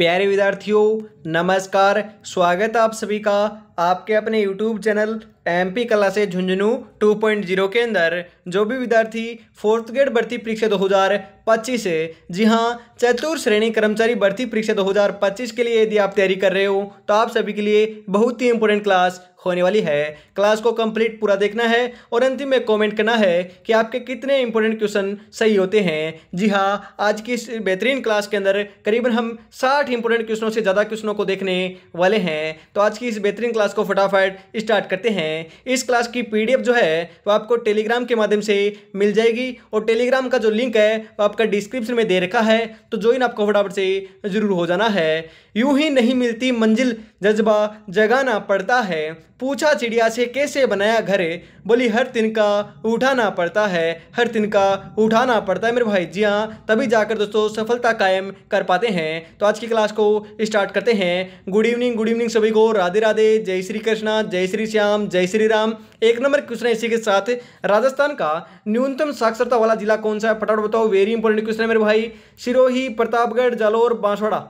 प्यारे विद्यार्थियों, नमस्कार। स्वागत है आप सभी का आपके अपने YouTube channel MP classes Jhunjhunu 2.0 के अंदर। जो भी विद्यार्थी फोर्थ ग्रेड भर्ती परीक्षा 2025 है, जी हाँ, चतुर्थ श्रेणी कर्मचारी भर्ती परीक्षा 2025 के लिए यदि आप तैयारी कर रहे हो तो आप सभी के लिए बहुत ही इंपॉर्टेंट क्लास होने वाली है। क्लास को कंप्लीट पूरा देखना है और अंतिम में कमेंट करना है कि आपके कितने इंपॉर्टेंट क्वेश्चन सही होते हैं। जी हाँ, आज की इस बेहतरीन क्लास के अंदर करीबन हम 60 इंपॉर्टेंट क्वेश्चनों से ज़्यादा क्वेश्चनों को देखने वाले हैं। तो आज की इस बेहतरीन क्लास को फटाफट स्टार्ट करते हैं। इस क्लास की PDF जो है वो आपको टेलीग्राम के माध्यम से मिल जाएगी और टेलीग्राम का जो लिंक है वो आपका डिस्क्रिप्शन में दे रखा है, तो ज्वाइन आपको फटाफट से जरूर हो जाना है। यूं ही नहीं मिलती मंजिल, जज्बा जगाना पड़ता है। पूछा चिड़िया से कैसे बनाया घर, बोली हर तिनका उठाना पड़ता है, हर तिनका उठाना पड़ता है मेरे भाई। जी हाँ, तभी जाकर दोस्तों सफलता कायम कर पाते हैं। तो आज की क्लास को स्टार्ट करते हैं। गुड इवनिंग सभी को। राधे राधे, जय श्री कृष्णा, जय श्री श्याम, जय श्री राम। एक नंबर क्वेश्चन है इसी के साथ, राजस्थान का न्यूनतम साक्षरता वाला जिला कौन सा है? फटाफट बताओ। वेरी इंपॉर्टेंट क्वेश्चन है मेरे भाई। सिरोही, प्रतापगढ़, जालोर, बांसवाड़ा।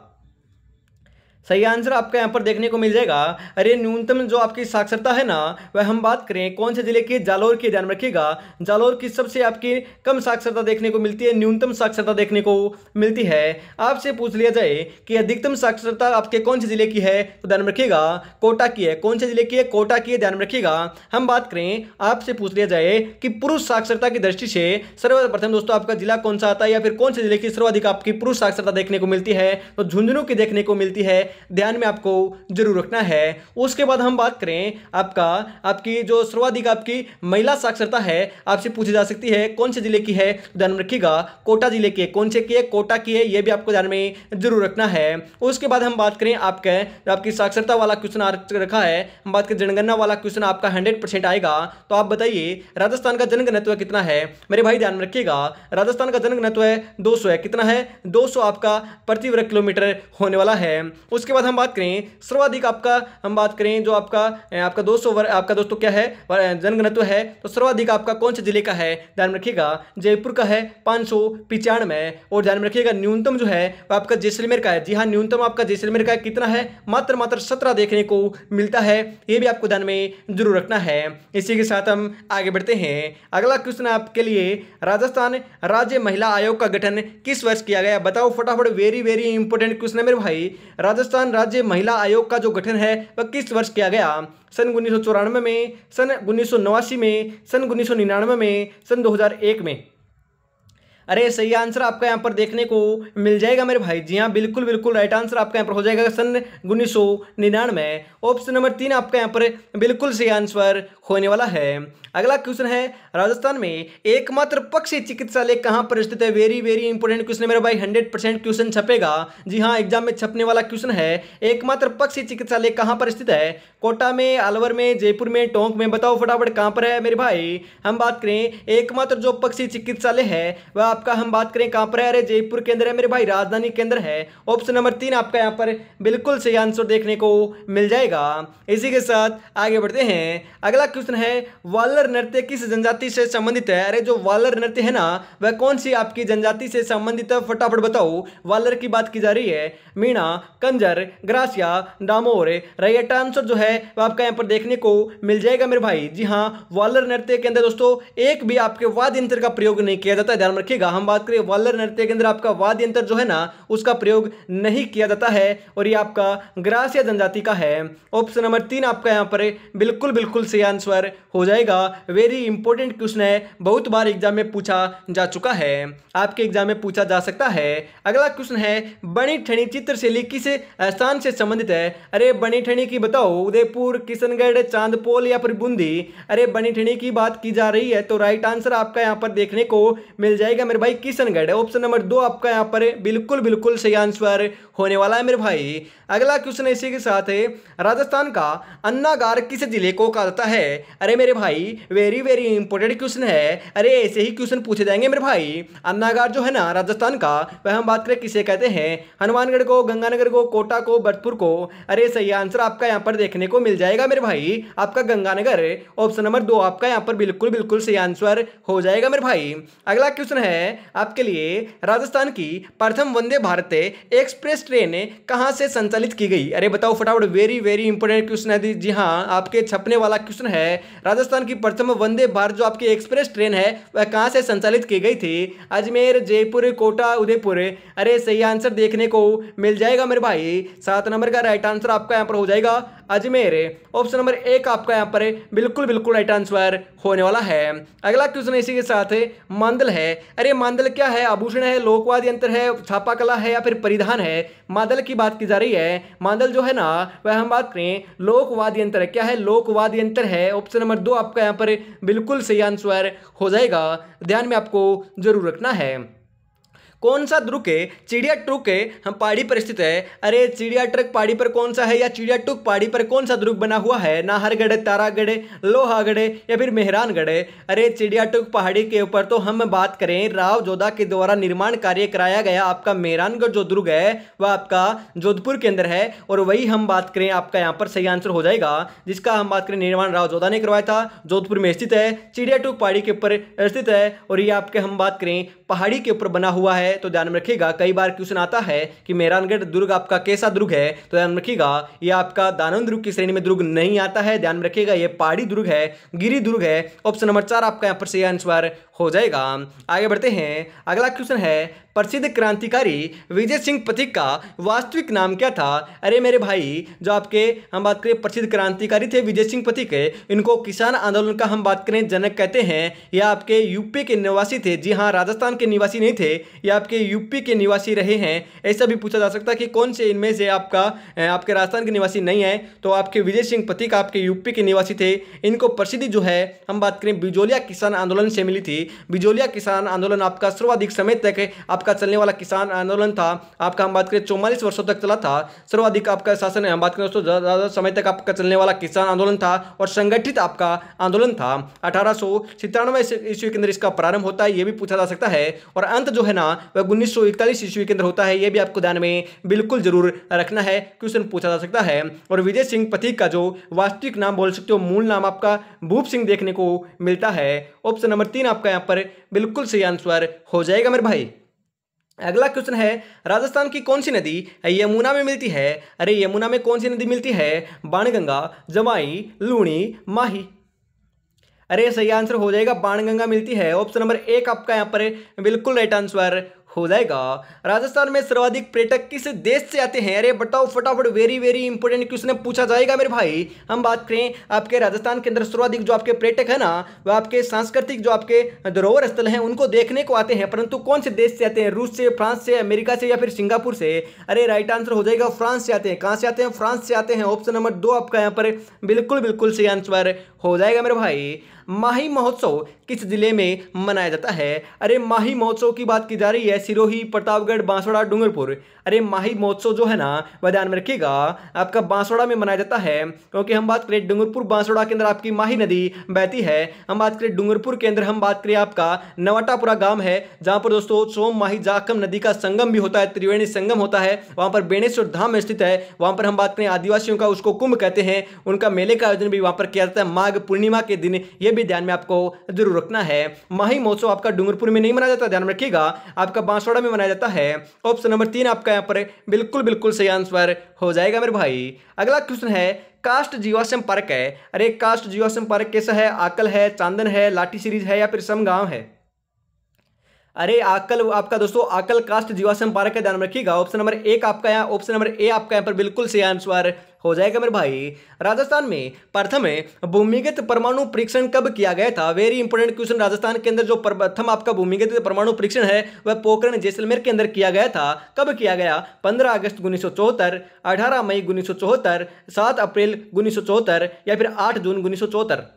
सही आंसर आपका यहाँ पर देखने को मिल जाएगा। अरे न्यूनतम जो आपकी साक्षरता है ना, वह हम बात करें कौन से जिले की? जालोर की। ध्यान रखिएगा, जालोर की सबसे आपकी कम साक्षरता देखने को मिलती है, न्यूनतम साक्षरता देखने को मिलती है। आपसे पूछ लिया जाए कि अधिकतम साक्षरता आपके कौन से जिले की है, तो ध्यान रखिएगा कोटा की है। कौन से जिले की है? कोटा की है। ध्यान रखिएगा। हम बात करें, आपसे पूछ लिया जाए कि पुरुष साक्षरता की दृष्टि से सर्वप्रथम दोस्तों आपका जिला कौन सा आता है, या फिर कौन से जिले की सर्वाधिक आपकी पुरुष साक्षरता देखने को मिलती है, तो झुंझुनू की देखने को मिलती है। ध्यान में आपको जरूर रखना है। उसके बाद हम बात करें आपकी जो सर्वाधिक आपकी महिला साक्षरता है, आपसे पूछी जा सकती है कौन से जिले की है, ध्यान रखिएगा कोटा जिले की है। कौन से की है? कोटा की है। यह भी आपको ध्यान में जरूर रखना है। उसके बाद हम बात करें आपकी साक्षरता वाला क्वेश्चन रखा है, हम बात करें जनगणना वाला क्वेश्चन आपका 100% आएगा। तो आप बताइए राजस्थान का जनघनत्व कितना है मेरे भाई? ध्यान रखिएगा राजस्थान का जनघनत्व है 200 है। कितना है? 200 आपका प्रति वर्ग किलोमीटर होने वाला है। उसके बाद हम बात करें सर्वाधिक हम बात करें जो आपका 200 आपका दोस्तों क्या है जनघनत्व है, तो सर्वाधिक आपका कौन से जिले का है? ध्यान रखिएगा जयपुर का है 595। और ध्यान रखिएगा न्यूनतम जो है वो आपका जैसलमेर का है। जी हाँ, न्यूनतम आपका जैसलमेर का कितना है? मात्र 17 देखने को मिलता है। ये भी आपको ध्यान में जरूर रखना है। इसी के साथ हम आगे बढ़ते हैं। अगला क्वेश्चन आपके लिए, राजस्थान राज्य महिला आयोग का गठन किस वर्ष किया गया? बताओ फटाफट। वेरी इंपॉर्टेंट क्वेश्चन है मेरे भाई। राजस्थान राज्य महिला आयोग का जो गठन है वह किस वर्ष किया गया? सन 1994 में, सन 1989 में, सन 1999 में, सन 2001 में। अरे सही आंसर आपका यहाँ पर देखने को मिल जाएगा मेरे भाई। जी हाँ, बिल्कुल राइट आंसर आपका यहाँ पर हो जाएगा सन 1999। ऑप्शन नंबर 3 आपका यहाँ पर बिल्कुल सही आंसर होने वाला है। अगला क्वेश्चन है, राजस्थान में एकमात्र पक्षी चिकित्सालय कहाँ पर स्थित है? वेरी इंपॉर्टेंट क्वेश्चन है मेरे भाई। 100% क्वेश्चन छपेगा। जी हाँ, एग्जाम में छपने वाला क्वेश्चन है। एकमात्र पक्षी चिकित्सालय कहाँ पर स्थित है? कोटा में, अलवर में, जयपुर में, टोंक में। बताओ फटाफट कहाँ पर है मेरे भाई। हम बात करें एकमात्र जो पक्षी चिकित्सालय है वह आपका हम बात करें कहां पर है? अरे जयपुर के अंदर है मेरे भाई, राजधानी के अंदर है। ऑप्शन नंबर 3 आपका यहां पर बिल्कुल सही आंसर देखने को मिल जाएगा। इसी के साथ आगे बढ़ते हैं। अगला क्वेश्चन है, वालर नृत्य किस जनजाति से संबंधित है? अरे जो वालर नृत्य है ना, वह कौन सी आपकी जनजाति से संबंधित है? फटाफट बताओ। वालर की बात की जा रही है। Meena, Kanjar, gratia, Damor. Right answer जो है वह आपका यहां पर देखने को मिल जाएगा मेरे भाई। जी हाँ, वालर नृत्य के अंदर दोस्तों एक भी आपके वाद्य यंत्र का प्रयोग नहीं किया जाता है। ध्यान रखिएगा, हम बात करें वालर नृत्य के अंदर आपका वाद्य यंत्र जो है ना उसका प्रयोग नहीं किया जाता है, और ये आपका ग्रासिया जनजाति का है। ऑप्शन नंबर 3 आपका यहां पर बिल्कुल सही आंसर हो जाएगा। वेरी इंपॉर्टेंट क्वेश्चन है, बहुत बार एग्जाम में पूछा जा चुका है, आपके एग्जाम में पूछा जा सकता है। अगला क्वेश्चन है, बनी ठनी चित्रशैली किस स्थान से संबंधित है? अरे बनी ठनी की बताओ। उदयपुर, किशनगढ़, चांदपोल या फिर बूंदी। अरे बनी ठनी की बात की जा रही है तो राइट आंसर आपका यहां पर देखने को मिल जाएगा मेरे भाई, किशनगढ़। ऑप्शन नंबर 2 आपका यहाँ पर बिल्कुल सही आंसर होने वाला है मेरे भाई। अगला क्वेश्चन इसी के साथ है, राजस्थान का अन्नागार किस जिले को कहा जाता है? अरे मेरे भाई वेरी इंपॉर्टेंट क्वेश्चन है। अरे ऐसे ही क्वेश्चन पूछे जाएंगे मेरे भाई। अन्नागार जो है ना राजस्थान का, वह हम बात करें किसे कहते हैं? हनुमानगढ़ को, गंगानगर को, कोटा को, भरतपुर को। अरे सही आंसर आपका यहाँ पर देखने को मिल जाएगा मेरे भाई, आपका गंगानगर। ऑप्शन नंबर 2 आपका यहाँ पर बिल्कुल सही आंसर हो जाएगा मेरे भाई। अगला क्वेश्चन है, आपके लिए राजस्थान की प्रथम वंदे भारत एक्सप्रेस ट्रेन कहां से संचालित की गई? अरे बताओ फटाफट, वेरी वेरी इंपॉर्टेंट क्वेश्चन है जी हाँ, आपके छपने वाला क्वेश्चन है। राजस्थान की प्रथम वंदे भारत जो आपकी एक्सप्रेस ट्रेन है वह कहां से संचालित की गई थी? अजमेर, जयपुर, कोटा, उदयपुर। अरे सही आंसर देखने को मिल जाएगा मेरे भाई। 7 नंबर का राइट आंसर आपका यहां पर हो जाएगा अजमेर। ऑप्शन नंबर 1 आपका यहां पर बिल्कुल बिल्कुल राइट आंसर होने वाला है। अगला क्वेश्चन इसी के साथ मांदल है। अरे मांदल क्या है? आभूषण है, लोकवाद यंत्र है, छापा कला है या फिर परिधान है? मांदल की बात की जा रही है। मांदल जो है ना वह हम बात करें लोकवाद यंत्र है। क्या है? लोकवाद यंत्र है। ऑप्शन नंबर 2 आपका यहां पर बिल्कुल सही आंसर हो जाएगा। ध्यान में आपको जरूर रखना है। कौन सा दुर्ग चिड़िया टूक हम पहाड़ी पर स्थित है? अरे चिड़िया ट्रक पहाड़ी पर कौन सा है या चिड़िया टूक पहाड़ी पर कौन सा दुर्ग बना हुआ है? नाहरगढ़, तारागढ़, लोहागढ़ या फिर मेहरानगढ़? अरे चिड़िया टूक पहाड़ी के ऊपर तो हम बात करें राव जोधा के द्वारा निर्माण कार्य कराया गया आपका मेहरानगढ़ जो दुर्ग है वह आपका जोधपुर के अंदर है। और वही हम बात करें आपका यहाँ पर सही आंसर हो जाएगा जिसका हम बात करें निर्माण राव जोधा ने करवाया था, जोधपुर में स्थित है, चिड़िया टूक पहाड़ी के ऊपर स्थित है। और ये आपके हम बात करें पहाड़ी के ऊपर बना हुआ है। तो ध्यान में रखिएगा, कई बार क्वेश्चन आता है कि मेहरानगढ़ दुर्ग आपका कैसा दुर्ग है, तो ध्यान में रखिएगा ये आपका दानव दुर्ग की श्रेणी में दुर्ग नहीं आता है। ध्यान में रखिएगा ये पहाड़ी दुर्ग है, गिरी दुर्ग है। ऑप्शन नंबर 4 आपका यहां पर सही आंसर हो जाएगा। आगे बढ़ते हैं। अगला क्वेश्चन है प्रसिद्ध क्रांतिकारी विजय सिंह पथिक का वास्तविक नाम क्या था? अरे मेरे भाई जो आपके हम बात करें प्रसिद्ध क्रांतिकारी थे विजय सिंह पथिक, इनको किसान आंदोलन का हम बात करें जनक कहते हैं। यह आपके यूपी के निवासी थे। जी हाँ, राजस्थान के निवासी नहीं थे, ये आपके यूपी के निवासी रहे हैं। ऐसा भी पूछा जा सकता है कि कौन से इनमें से आपके राजस्थान के निवासी नहीं है, तो आपके विजय सिंह पथिक आपके यूपी के निवासी थे। इनको प्रसिद्धि जो है हम बात करें बिजोलिया किसान आंदोलन से मिली थी। बिजोलिया किसान आंदोलन आपका सर्वाधिक समय तक आपका चलने वाला किसान आंदोलन था। आपका हम बात करें 44 वर्षों तक चला था। सर्वाधिक आपका शासन हम बात करें दोस्तों ज्यादा समय तक आपका चलने वाला किसान आंदोलन था और संगठित आपका आंदोलन था। 1897 ईस्वी के अंदर इसका प्रारंभ होता है, यह भी पूछा जा सकता है। और अंत जो है ना वह 1941 ईस्वी के अंदर होता है। यह भी आपको ध्यान में बिल्कुल जरूर रखना है, क्वेश्चन पूछा जा सकता है। और विजय सिंह पथिक का जो वास्तविक नाम बोल सकते हो, मूल नाम आपका भूप सिंह देखने को मिलता है। ऑप्शन नंबर 3 आपका यहां पर बिल्कुल सही आंसर हो जाएगा मेरे भाई। अगला क्वेश्चन है राजस्थान की कौन सी नदी यमुना में मिलती है? अरे यमुना में कौन सी नदी मिलती है? बाणगंगा, जवाई, लूणी, माही। अरे सही आंसर हो जाएगा बाणगंगा मिलती है। ऑप्शन नंबर 1 आपका यहां पर बिल्कुल राइट आंसर हो जाएगा। राजस्थान में सर्वाधिक पर्यटक किस देश से आते हैं? अरे बताओ फटाफट, वेरी वेरी इंपॉर्टेंट क्वेश्चन पूछा जाएगा मेरे भाई। हम बात करें आपके राजस्थान के अंदर सर्वाधिक जो आपके पर्यटक है ना वह आपके सांस्कृतिक जो आपके धरोहर स्थल हैं उनको देखने को आते हैं, परंतु कौन से देश से आते हैं? रूस से, फ्रांस से, अमेरिका से या फिर सिंगापुर से? अरे राइट आंसर हो जाएगा फ्रांस से आते हैं। कहां से आते हैं? फ्रांस से आते हैं। ऑप्शन नंबर 2 आपका यहाँ पर बिल्कुल बिल्कुल सही आंसर हो जाएगा मेरे भाई। माही महोत्सव किस जिले में मनाया जाता है? अरे माही महोत्सव की बात की जा रही है सिरोही, प्रतापगढ़, बांसवाड़ा, डूंगरपुर। अरे माही महोत्सव जो है ना वह ध्यान में रखिएगा आपका बांसवाड़ा में मनाया जाता है, क्योंकि हम बात करें डूंगरपुर बांसवाड़ा के अंदर आपकी माही नदी बहती है। हम बात करें डूंगरपुर के अंदर हम बात करें आपका नवाटापुरा गांव है जहां पर दोस्तों सोम माही जाखम नदी का संगम भी होता है, त्रिवेणी संगम होता है। वहां पर बेणेश्वर धाम में स्थित है। वहां पर हम बात करें आदिवासियों का उसको कुंभ कहते हैं, उनका मेले का आयोजन भी वहां पर किया जाता है माघ पूर्णिमा के दिन। यह भी ध्यान में आपको जरूर रखना है। माही महोत्सव आपका डूंगरपुर में नहीं मनाया जाता, ध्यान में रखिएगा, आपका बांसवाड़ा में मनाया जाता है। ऑप्शन नंबर 3 आपका यहां पर बिल्कुल बिल्कुल सही आंसर हो जाएगा मेरे भाई। अगला क्वेश्चन है कास्ट जीवाश्म पार्क है। अरे कास्ट जीवाश्म पार्क कैसा है? आकल है, चांदन है, लाठी सीरीज है या फिर समगांव है? अरे आकल आपका दोस्तों आकल कास्ट जीवाश्म पार्क है, ध्यान में रखिएगा। ऑप्शन नंबर 1 आपका यहाँ, ऑप्शन नंबर ए आपका यहाँ पर बिल्कुल सही आंसर हो जाएगा मेरे भाई। राजस्थान में प्रथम भूमिगत परमाणु परीक्षण कब किया गया था? Very important question. राजस्थान के अंदर जो प्रथम आपका भूमिगत परमाणु परीक्षण है वह पोखरण जैसलमेर के अंदर किया गया था। कब किया गया? 15 अगस्त 1974, 18 मई 1974, 7 अप्रैल 1974 या फिर 8 जून 1974?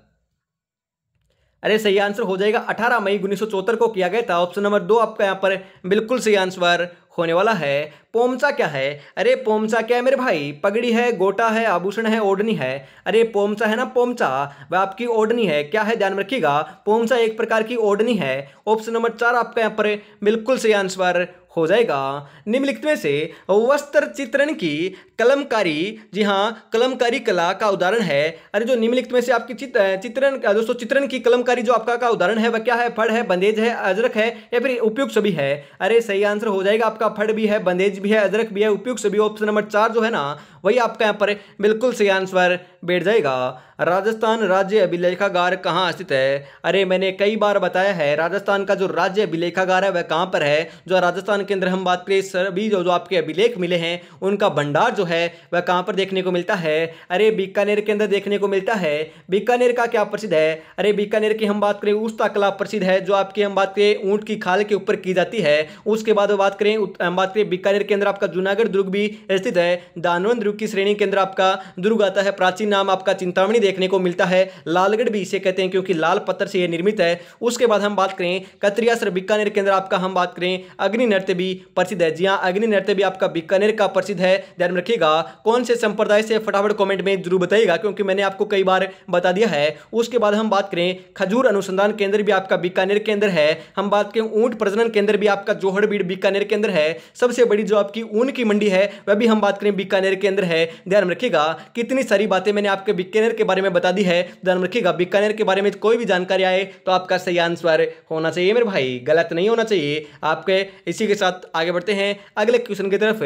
अरे सही आंसर हो जाएगा 18 मई 1974 को किया गया था। ऑप्शन नंबर 2 आपका यहाँ पर बिल्कुल सही आंसर होने वाला है। पोमचा क्या है? अरे पोमचा क्या है मेरे भाई? पगड़ी है, गोटा है, आभूषण है, ओढ़नी है? अरे पोमचा है ना, पोमचा वह आपकी ओढ़नी है। क्या है? ध्यान रखिएगा, पोमचा एक प्रकार की ओढ़नी है। ऑप्शन नंबर 4 आपका यहाँ पर बिल्कुल सही आंसर हो जाएगा। निम्नलिखित में से वस्त्र चित्रण की कलमकारी, जी हाँ, कलमकारी कला का उदाहरण है। अरे जो निम्नलिखित में से आपकी चित्रण दोस्तों चित्रण की कलमकारी जो आपका का उदाहरण है वह क्या है? फड़ है, बंदेज है, अजरक है या फिर उपयुक्त सभी है? अरे सही आंसर हो जाएगा आपका फड़ भी है, बंदेज भी है, अजरक भी है, उपयुक्त सभी। ऑप्शन नंबर 4 जो है ना वही आपका यहाँ पर बिल्कुल सही आंसर बैठ जाएगा। राजस्थान राज्य अभिलेखागार कहाँ स्थित है? अरे मैंने कई बार बताया है राजस्थान का जो राज्य अभिलेखागार है वह कहाँ पर है। जो राजस्थान के अंदर हम बात करें सभी जो आपके अभिलेख मिले हैं उनका भंडार जो है वह कहाँ पर देखने को मिलता है? अरे बीकानेर के अंदर देखने को मिलता है। बीकानेर का क्या प्रसिद्ध है? अरे बीकानेर की हम बात करें उस्ता कला प्रसिद्ध है, जो आपकी हम बात करें ऊंट की खाल के ऊपर की जाती है। उसके बाद हम बात करें बीकानेर के अंदर आपका जूनागढ़ दुर्ग भी स्थित है। दानवन दुर्ग की श्रेणी के अंदर आपका दुर्ग आता है। प्राचीन नाम आपका चिंतामणि देखने को मिलता है। लालगढ़ भी इसे कहते हैं क्योंकि लाल पत्थर से यह निर्मित है। उसके बाद हम बात करें कतरियासर बीकानेर के अंदर आपका हम बात करें अग्नि नृत्य भी प्रसिद्ध है। जी हाँ, अग्नि नृत्य भी आपका बीकानेर का प्रसिद्ध है। ध्यान में रखिएगा। कौन से संप्रदाय से? फटाफट कमेंट में जरूर बताइएगा क्योंकि मैंने आपको कई बार बता दिया है। उसके बाद हम बात करें खजूर अनुसंधान केंद्र भी आपका बीकानेर के अंदर है। हम बात करें ऊंट प्रजनन केंद्र भी आपका जोहड़बीड़ बीकानेर के अंदर है। सबसे बड़ी जो आपकी ऊन की मंडी है वह भी हम बात करें बीकानेर के अंदर है। ध्यान में रखिएगा। कितनी सारी बातें मैंने आपके बीकानेर के बारे में बता दी है। ध्यान में रखिएगा। बीकानेर के बारे में कोई भी जानकारी आए तो आपका सही आंसर होना चाहिए मेरे भाई, गलत नहीं होना चाहिए आपके। इसी के साथ आगे बढ़ते हैं अगले क्वेश्चन की तरफ।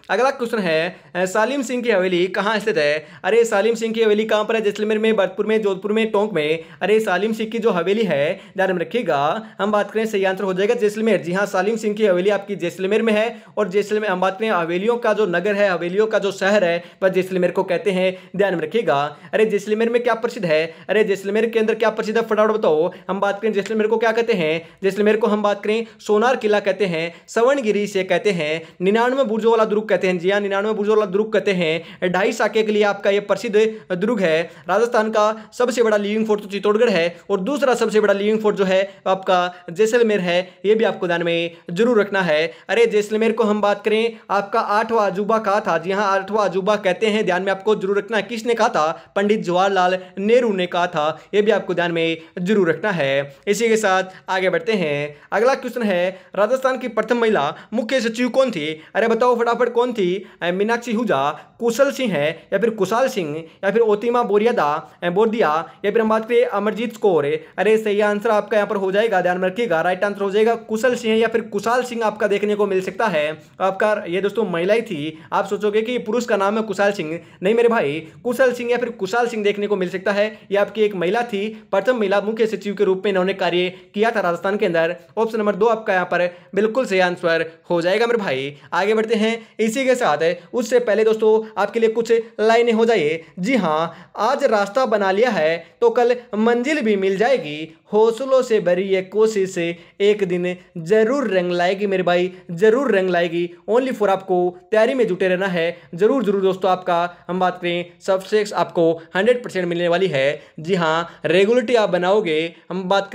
अगला क्वेश्चन है सालिम सिंह की हवेली कहाँ स्थित है? अरे सालिम सिंह की हवेली कहाँ पर है? जैसलमेर में, भरतपुर में, जोधपुर में, टोंक में। अरे सालिम सिंह की जो हवेली है ध्यान में रखिएगा। हम बात करें सही आंसर हो जाएगा जैसलमेर। जी हाँ, सालिम सिंह की हवेली आपकी जैसलमेर में है। और जैसलमेर हम बात करें हवेलियों का जो नगर है, हवेलियों का जो शहर है वह जैसलमेर को कहते हैं। ध्यान में रखिएगा। अरे जैसलमेर में क्या प्रसिद्ध है? अरे जैसलमेर के अंदर क्या प्रसिद्ध है फटाफट बताओ। हम बात करें जैसलमेर को क्या कहते हैं? जैसलमेर को हम बात करें सोनार किला कहते हैं, सवर्णगिरी से कहते हैं, 99 बुर्जों वाला दुर्ग कहते हैं। जी हाँ, 99 बुर्जों वाला दुर्ग कहते हैं। 2.5 साके के लिए आपका यह प्रसिद्ध दुर्ग है। राजस्थान का सबसे बड़ा लिविंग फोर्ट तो चित्तौड़गढ़ है और दूसरा सबसे बड़ा लिविंग फोर्ट जो है आपका जैसलमेर है। यह भी आपको ध्यान में जरूर रखना है। अरे जैसलमेर को हम बात करें आपका 8वां अजूबा कहा था। जी हाँ, 8वां अजूबा कहते हैं। ध्यान में आपको जरूर रखना है। किसने कहा था? पंडित जवाहरलाल नेहरू ने कहा था। यह भी आपको ध्यान में जरूर रखना है। इसी के साथ आगे बढ़ते हैं। अगला क्वेश्चन है राजस्थान की प्रथम महिला मुख्य सचिव कौन थी? अरे बताओ फटाफट कौन थी? मीनाक्षी हुजा, कुशल सिंह है या फिर कुशाल सिंह या फिर ओतिमा बोरदिया या फिर हम बात करें अमरजीत कौर। अरे सही आंसर आपका यहाँ पर हो जाएगा। ध्यान में रखिएगा। राइट आंसर हो जाएगा कुशल सिंह या फिर कुशाल सिंह आपका देखने को मिल सकता है। आपका ये दोस्तों महिला ही थी। आप सोचोगे कि पुरुष का नाम है कुशाल सिंह, नहीं मेरे भाई, कुशल सिंह या फिर कुशाल सिंह देखने को मिल सकता है। यह आपकी एक महिला थी। प्रथम महिला मुख्य सचिव के रूप में इन्होंने कार्य किया था राजस्थान के अंदर। ऑप्शन नंबर 2 आपका यहाँ पर बिल्कुल सही आंसर हो जाएगा मेरे भाई। आगे बढ़ते हैं इसी के साथ। उससे पहले दोस्तों आपके लिए कुछ लाइनें हो जाए। जी हाँ, आज रास्ता बना लिया है तो कल मंजिल भी मिल जाएगी। हौसलों से भरी ये कोशिश एक दिन जरूर रंग लाएगी मेरे भाई, जरूर रंग लाएगी। ओनली फॉर आपको तैयारी में जुटे रहना है। जरूर जरूर दोस्तों आपका हम बात करें सक्सेस आपको 100% मिलने वाली है। जी हाँ, रेगुलरिटी आप बनाओगे, हम बात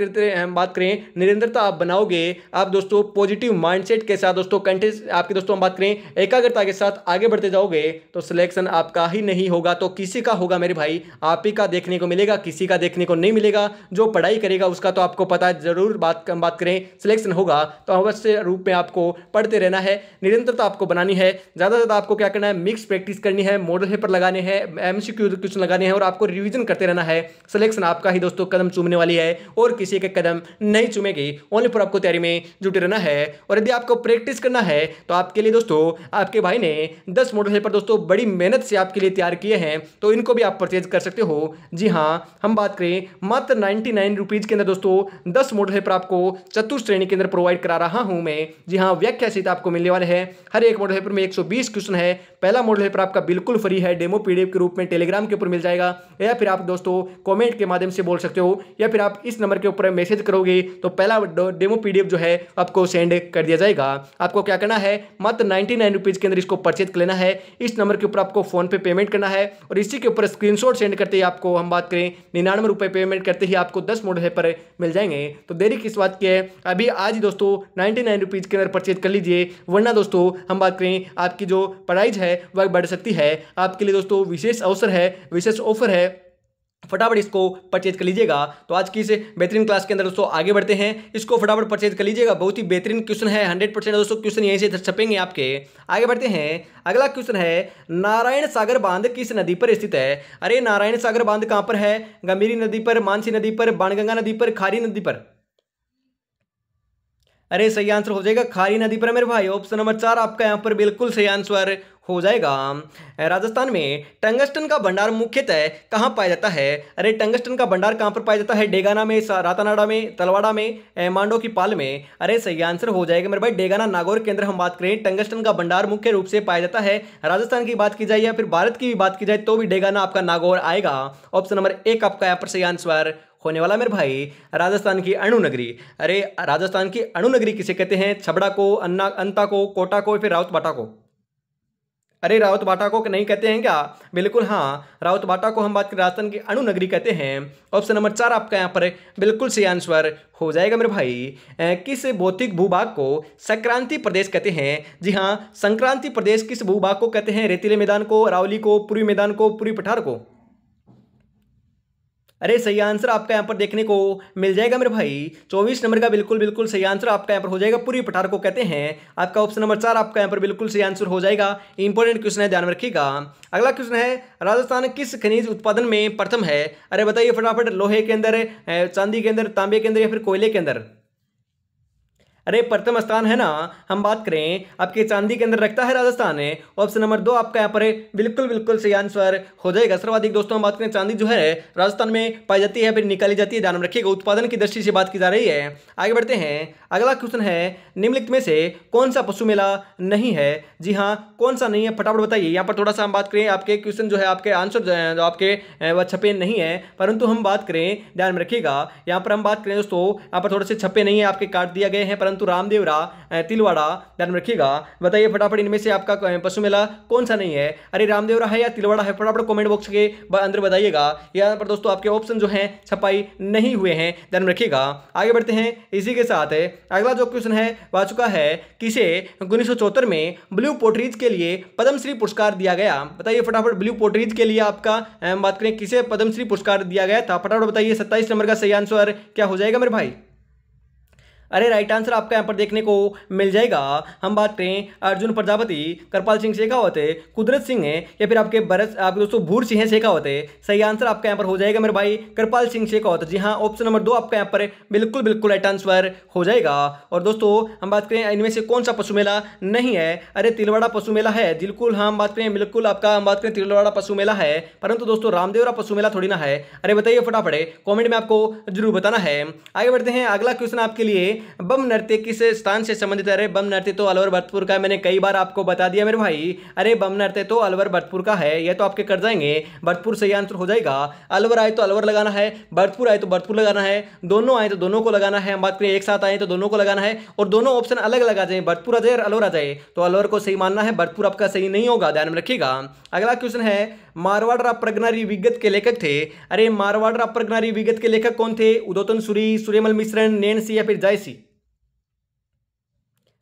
करें निरंतरता आप बनाओगे। आप दोस्तों पॉजिटिव माइंडसेट के साथ दोस्तों कंटेंट आपके दोस्तों हम बात करें एकाग्रता के साथ आगे बढ़ते जाओगे तो सिलेक्शन आपका ही नहीं होगा तो किसी का होगा मेरे भाई। आप ही का देखने को मिलेगा, किसी का देखने को नहीं मिलेगा। जो पढ़ाई करेगा उसका तो आपको पता है। जरूर बात करें सिलेक्शन होगा तो अवश्य रूप में आपको पढ़ते रहना है। निरंतरता आपको बनानी है। ज्यादा से ज्यादा आपको क्या करना है? मिक्स प्रैक्टिस करनी है, मॉडल पेपर लगाने हैं, एमसीक्यू क्वेश्चन लगाने हैं और आपको रिवीजन करते रहना है। सिलेक्शन आपका ही दोस्तों कदम चूमने वाली है और किसी के कदम नहीं चूमेगी। ओनली फॉर आपको तैयारी में जुटे रहना है। और यदि आपको प्रैक्टिस करना है तो आपके लिए दोस्तों आपके भाई ने 10 मॉडल पेपर दोस्तों बड़ी मेहनत से आपके लिए तैयार किए हैं तो इनको भी आप परचेज कर सकते हो। जी हाँ, हम बात करें मात्र 99 रुपीज के अंदर दोस्तों 10 मॉडल पेपर आपको चतुर्थ श्रेणी के अंदर प्रोवाइड करा रहा हूं मैं। जी हाँ, व्याख्या सहित आपको मिलने वाले हैं। हर एक मॉडल पेपर में 120 क्वेश्चन है। पहला मॉडल पेपर आपका बिल्कुल फ्री है, डेमो पीडीएफ के रूप में टेलीग्राम के ऊपर मिल जाएगा। या फिर आप दोस्तों कमेंट के माध्यम से बोल सकते हो या फिर आप इस नंबर के ऊपर मैसेज करोगे तो पहला डेमो पीडीएफ जो है आपको सेंड कर दिया जाएगा। आपको क्या करना है? मात्र 99 रुपीज के अंदर इसको परचेज कर लेना है। इस नंबर के ऊपर आपको फोन पे पेमेंट करना है और इसी के ऊपर स्क्रीनशॉट सेंड करते ही आपको हम बात करें 99 रुपए पेमेंट करते ही आपको 10 मॉडल पेपर मिल जाएंगे। तो देरी किस बात की है? अभी आज ही दोस्तों 99 रुपीज के अंदर परचेज कर लीजिए, वरना दोस्तों हम बात करें आपकी जो प्राइस है वह बढ़ सकती है। आपके लिए दोस्तों विशेष अवसर है, विशेष ऑफर है। फटाफट इसको परचेज कर लीजिएगा। तो आज की इस बेहतरीन क्लास के अंदर दोस्तों आगे बढ़ते हैं, इसको फटाफट परचेज कर लीजिएगा। बहुत ही बेहतरीन क्वेश्चन है, 100% दोस्तों क्वेश्चन यहीं से छपेंगे आपके। आगे बढ़ते हैं, अगला क्वेश्चन है नारायण सागर बांध किस नदी पर स्थित है? अरे नारायण सागर बांध कहां पर है? गंभीरी नदी पर, मानसी नदी पर, बाणगंगा नदी पर, खारी नदी पर? अरे सही आंसर हो जाएगा खारी नदी पर मेरे भाई। ऑप्शन नंबर 4 आपका यहाँ पर बिल्कुल सही आंसर हो जाएगा। राजस्थान में टंगस्टन का भंडार मुख्यतः कहाँ पाया जाता है? अरे टंगस्टन का भंडार कहाँ पर पाया जाता है? डेगाना में, रातानाडा में, तलवाड़ा में, मांडो की पाल में? अरे सही आंसर हो जाएगा मेरे भाई डेगाना नागौर के अंदर हम बात करें टंगस्टन का भंडार मुख्य रूप से पाया जाता है। राजस्थान की बात की जाए या फिर भारत की भी बात की जाए तो भी डेगाना आपका नागौर आएगा। ऑप्शन नंबर 1 आपका यहाँ पर सही आंसर होने वाला मेरे भाई राजस्थान की अणु नगरी। अरे राजस्थान की अणु नगरी किसे कहते हैं? छबड़ा को, अन्ना अंता को, कोटा को, फिर राउत बाटा को? अरे राउत बाटा को नहीं कहते हैं क्या? बिल्कुल हाँ, राउत बाटा को हम बात करें राजस्थान की अणु नगरी कहते हैं। ऑप्शन नंबर 4 आपका यहाँ पर बिल्कुल सही आंसर हो जाएगा मेरे भाई। किस भौतिक भूभाग को संक्रांति प्रदेश कहते हैं? जी हाँ, संक्रांति प्रदेश किस भूभाग को कहते हैं? रेतीले मैदान को, अरावली को, पूर्वी मैदान को, पूर्वी पठार को? अरे सही आंसर आपका यहाँ पर देखने को मिल जाएगा मेरे भाई। 24 नंबर का बिल्कुल बिल्कुल सही आंसर आपका यहाँ पर हो जाएगा, पूर्वी पठार को कहते हैं। आपका ऑप्शन नंबर 4 आपका यहाँ पर बिल्कुल सही आंसर हो जाएगा। इंपॉर्टेंट क्वेश्चन है, ध्यान में रखिएगा। अगला क्वेश्चन है राजस्थान किस खनिज उत्पादन में प्रथम है? अरे बताइए फटाफट, लोहे के अंदर, चांदी के अंदर, तांबे के अंदर या फिर कोयले के अंदर? अरे प्रथम स्थान है ना, हम बात करें आपके चांदी के अंदर रखता है राजस्थान है। ऑप्शन नंबर 2 आपका यहाँ पर बिल्कुल बिल्कुल सही आंसर हो जाएगा। सर्वाधिक दोस्तों हम बात करें चांदी जो है राजस्थान में पाई जाती है, फिर निकाली जाती है, ध्यान में रखिएगा, उत्पादन की दृष्टि से बात की जा रही है। आगे बढ़ते हैं, अगला क्वेश्चन है निम्नलिखित में से कौन सा पशु मेला नहीं है? जी हाँ, कौन सा नहीं है फटाफट बताइए। यहाँ पर थोड़ा सा हम बात करें, आपके क्वेश्चन जो है, आपके आंसर जो आपके वह छपे नहीं है, परंतु हम बात करें, ध्यान में रखिएगा, यहाँ पर हम बात करें दोस्तों, यहाँ पर थोड़े से छपे नहीं है, आपके काट दिया गए हैं, परंतु रामदेवरा, तिलवाड़ा, ध्यान में रखिएगा। बताइए फटाफट इनमें से आपका पशु मेला कौन सा नहीं है? अरे रामदेवरा है या तिलवाड़ा है? फटाफट कमेंट बॉक्स के अंदर बताइएगा। यहाँ पर दोस्तों आपके ऑप्शन जो हैं छपाई नहीं हुए हैं, ध्यान में रखिएगा। आगे बढ़ते हैं, इसी के साथ अगला जो क्वेश्चन है वह आ चुका है, किसे 1974 में ब्लू पोर्ट्रीज के लिए पद्मश्री पुरस्कार दिया गया? बताइए फटाफट, ब्लू पोर्ट्रीज के लिए आपका बात करें किसे पद्मश्री पुरस्कार दिया गया था? फटाफट बताइए। 27 नंबर का सही आंसर क्या हो जाएगा मेरे भाई? अरे राइट आंसर आपका यहाँ पर देखने को मिल जाएगा। हम बात करें अर्जुन प्रजापति, कृपाल सिंह शेखावत, कुदरत सिंह है या फिर आपके भरत, आप दोस्तों भूर सिंह शेखावत है। सही आंसर आपका यहाँ पर हो जाएगा मेरे भाई कृपाल सिंह शेखावत। जी हाँ, ऑप्शन नंबर 2 आपका यहाँ पर बिल्कुल बिल्कुल राइट आंसर हो जाएगा। और दोस्तों हम बात करें इनमें से कौन सा पशु मेला नहीं है? अरे तिलवाड़ा पशु मेला है, बिल्कुल हाँ, हम बात करें बिल्कुल आपका, हम बात करें तिलवाड़ा पशु मेला है, परंतु दोस्तों रामदेवरा पशु मेला थोड़ी ना है। अरे बताइए फटाफट, कॉमेंट में आपको जरूर बताना है। आगे बढ़ते हैं, अगला क्वेश्चन आपके लिए बम नृत्य किस स्थान से संबंधित है? अरे बम नृत्य तो अलवर भरतपुर का है, मैंने कई बार आपको बता दिया मेरे भाई। अरे बम नृत्य तो अलवर भरतपुर का है, ये तो आपके कर जाएंगे। भरतपुर सही आंसर हो जाएगा। अलवर आए तो अलवर लगाना है, भरतपुर आए तो भरतपुर लगाना है, दोनों आए तो दोनों को लगाना है। हम बात करें एक साथ आए तो दोनों को लगाना है, और दोनों ऑप्शन अलग अलग आ जाए, भरतपुर आ जाए और अलवर आ जाए, तो अलवर को सही मानना है, भरतपुर आपका सही नहीं होगा, ध्यान में रखिएगा। अगला क्वेश्चन है मारवाड़ प्रगनारी विगत के लेखक थे। अरे मारवाड़ प्रगनारी विगत के लेखक कौन थे? उदोतन सूरी, सूर्यमल मिश्रण, नैनसी या फिर जायसी?